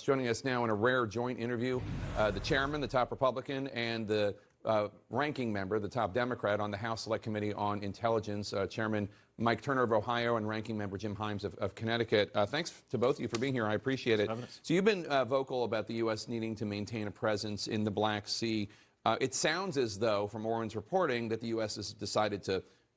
Joining us now in a rare joint interview, the chairman, the top Republican, and the ranking member, the top Democrat on the House Select Committee on Intelligence, Chairman Mike Turner of Ohio and ranking member Jim Himes of Connecticut. Thanks to both of you for being here. I appreciate it. So you've been vocal about the U.S. needing to maintain a presence in the Black Sea. It sounds as though, from Orwin's reporting, that the U.S. has decided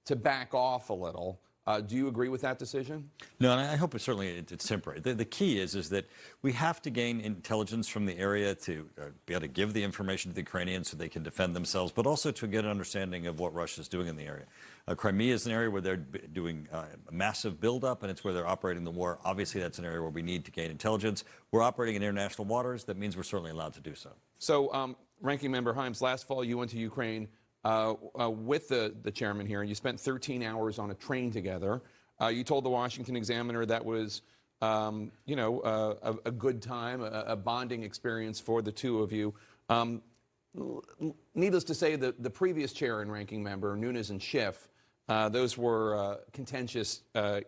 to back off a little. Do you agree with that decision? No, and I hope it's temporary. The key is that we have to gain intelligence from the area to be able to give the information to the Ukrainians so they can defend themselves, but also to get an understanding of what Russia is doing in the area. Crimea is an area where they're doing a massive buildup, and it's where they're operating the war. Obviously, that's an area where we need to gain intelligence. We're operating in international waters. That means we're certainly allowed to do so. So, Ranking Member Himes, last fall you went to Ukraine with the chairman here, and you spent 13 hours on a train together. You told the Washington Examiner that was, a good time, a bonding experience for the two of you. Needless to say, the previous chair and ranking member, Nunes and Schiff, those were contentious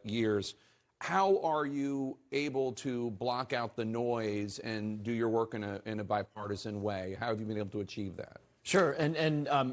years. How are you able to block out the noise and do your work in a bipartisan way? How have you been able to achieve that? Sure, and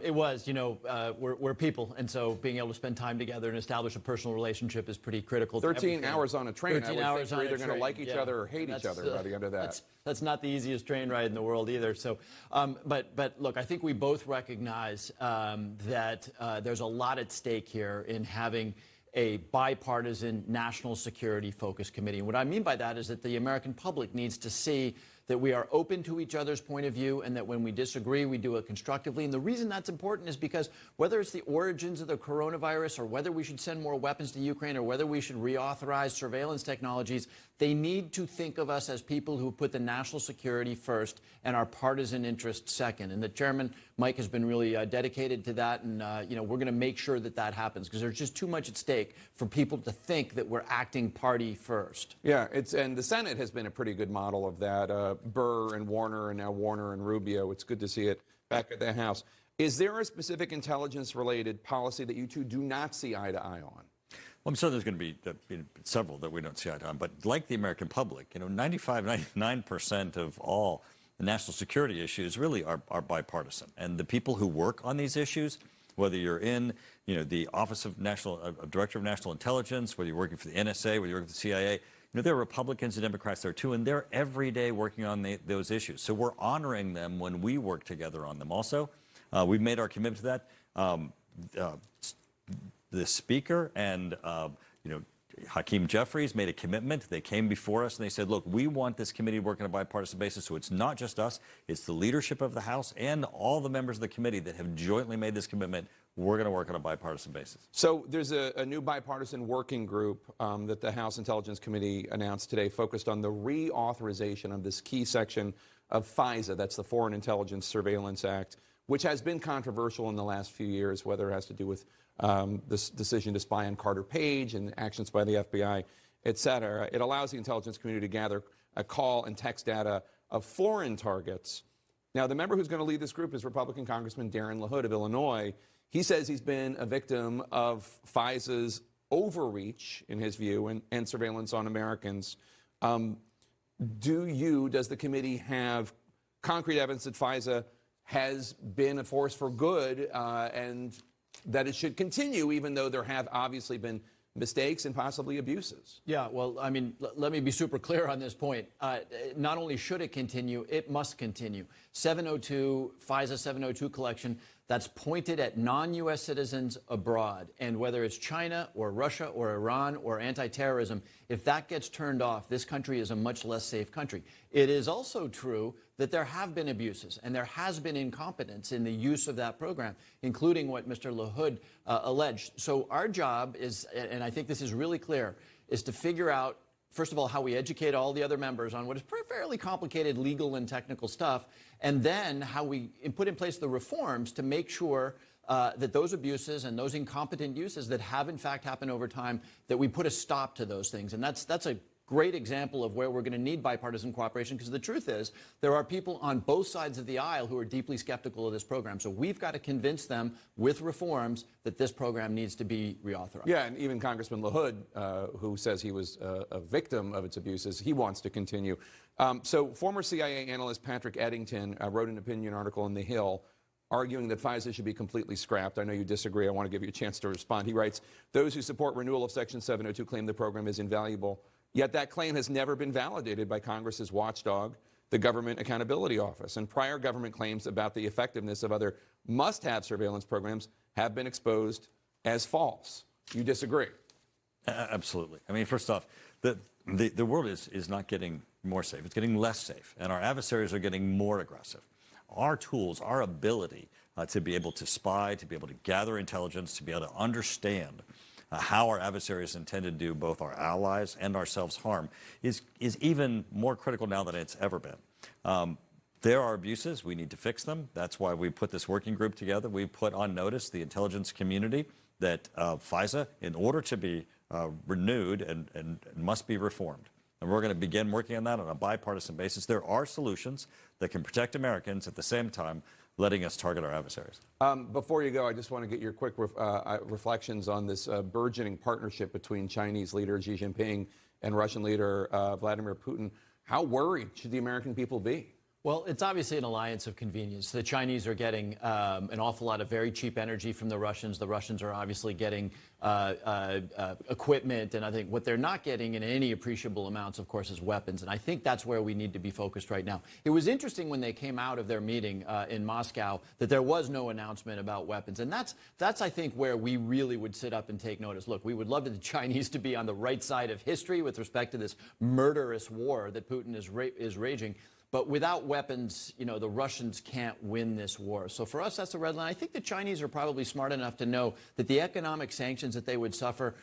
it was, we're people, and so being able to spend time together and establish a personal relationship is pretty critical. 13 hours on a train. 13 hours on a train. They're either going to like each other or hate each other by the end of that. That's not the easiest train ride in the world either. So, but look, I think we both recognize that there's a lot at stake here in having a bipartisan national security focused committee. And what I mean by that is that the American public needs to see that we are open to each other's point of view and that when we disagree, we do it constructively. And the reason that's important is because whether it's the origins of the coronavirus or whether we should send more weapons to Ukraine or whether we should reauthorize surveillance technologies, they need to think of us as people who put the national security first and our partisan interests second. And the chairman, Mike, has been really dedicated to that. And, we're going to make sure that that happens because there's just too much at stake for people to think that we're acting party first. Yeah, and the Senate has been a pretty good model of that. Burr and Warner, and now Warner and Rubio. It's good to see it back at the House. Is there a specific intelligence-related policy that you two do not see eye to eye on? Well, I'm sure there's going to be several that we don't see eye to eye on. But like the American public, 99% of all the national security issues really are bipartisan. And the people who work on these issues, whether you're in the Office of Director of National Intelligence, whether you're working for the NSA, whether you're working for the CIA, there are Republicans and Democrats there too, and they're every day working on those issues. So we're honoring them when we work together on them. Also, we've made our commitment to that. The Speaker and Hakeem Jeffries made a commitment. They came before us and they said, look, we want this committee to work on a bipartisan basis. So it's not just us, it's the leadership of the House and all the members of the committee that have jointly made this commitment. We're going to work on a bipartisan basis. So there's a new bipartisan working group that the House Intelligence Committee announced today focused on the reauthorization of this key section of Fisa, that's the Foreign Intelligence Surveillance Act, which has been controversial in the last few years, whether it has to do with this decision to spy on Carter Page and actions by the FBI, et cetera. It allows the intelligence community to gather call and text data of foreign targets. Now, the member who's going to lead this group is Republican Congressman Darren LaHood of Illinois. He says he's been a victim of FISA's overreach, in his view, and surveillance on Americans. Does the committee have concrete evidence that FISA has been a force for good and that it should continue, even though there have obviously been mistakes and possibly abuses? Yeah, well, I mean, let me be super clear on this point. Not only should it continue, it must continue. FISA 702 collection, that's pointed at non-U.S. citizens abroad. And whether it's China or Russia or Iran or anti-terrorism, if that gets turned off, this country is a much less safe country. It is also true that there have been abuses and there has been incompetence in the use of that program, including what Mr. LaHood alleged. So our job is, and I think this is really clear, is to figure out, first of all, how we educate all the other members on what is fairly complicated legal and technical stuff, and then how we put in place the reforms to make sure that those abuses and those incompetent uses that have in fact happened over time, that we put a stop to those things. And that's a great example of where we're going to need bipartisan cooperation, because the truth is there are people on both sides of the aisle who are deeply skeptical of this program. So we've got to convince them with reforms that this program needs to be reauthorized. Yeah, and even Congressman LaHood, who says he was a victim of its abuses, he wants to continue. So former CIA analyst Patrick Eddington wrote an opinion article in The Hill arguing that Fisa should be completely scrapped. I know you disagree. I want to give you a chance to respond. He writes, those who support renewal of Section 702 claim the program is invaluable. Yet that claim has never been validated by Congress's watchdog, the Government Accountability Office. And prior government claims about the effectiveness of other must-have surveillance programs have been exposed as false. You disagree? Absolutely. I mean, first off, the world is not getting more safe. It's getting less safe. And our adversaries are getting more aggressive. Our tools, our ability to be able to spy, to be able to gather intelligence, to be able to understand how our adversaries intend to do both our allies and ourselves harm is even more critical now than it's ever been. There are abuses. We need to fix them. That's why we put this working group together. We put on notice the intelligence community that Fisa, in order to be renewed and must be reformed. And we're going to begin working on that on a bipartisan basis. There are solutions that can protect Americans at the same time letting us target our adversaries. Before you go, I just want to get your quick reflections on this burgeoning partnership between Chinese leader Xi Jinping and Russian leader Vladimir Putin. How worried should the American people be? Well, it's obviously an alliance of convenience. The Chinese are getting an awful lot of very cheap energy from the Russians. The Russians are obviously getting equipment. And I think what they're not getting in any appreciable amounts, of course, is weapons. And I think that's where we need to be focused right now. It was interesting when they came out of their meeting in Moscow that there was no announcement about weapons. And that's I think, where we really would sit up and take notice. Look, we would love the Chinese to be on the right side of history with respect to this murderous war that Putin is raging. But without weapons, the Russians can't win this war. So for us, that's a red line. I think the Chinese are probably smart enough to know that the economic sanctions that they would suffer,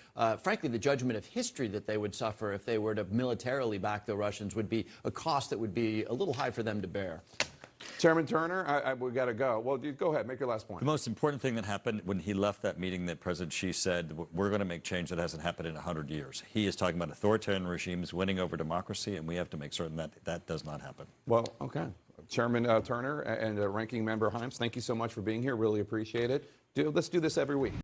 frankly, the judgment of history that they would suffer if they were to militarily back the Russians would be a cost that would be a little high for them to bear. Chairman Turner, we got to go. Well, go ahead. Make your last point. The most important thing that happened when he left that meeting, that President Xi said, we're going to make change that hasn't happened in 100 years. He is talking about authoritarian regimes winning over democracy, and we have to make certain that that does not happen. Well, okay. Chairman Turner and Ranking Member Himes, thank you so much for being here. Really appreciate it. Let's do this every week.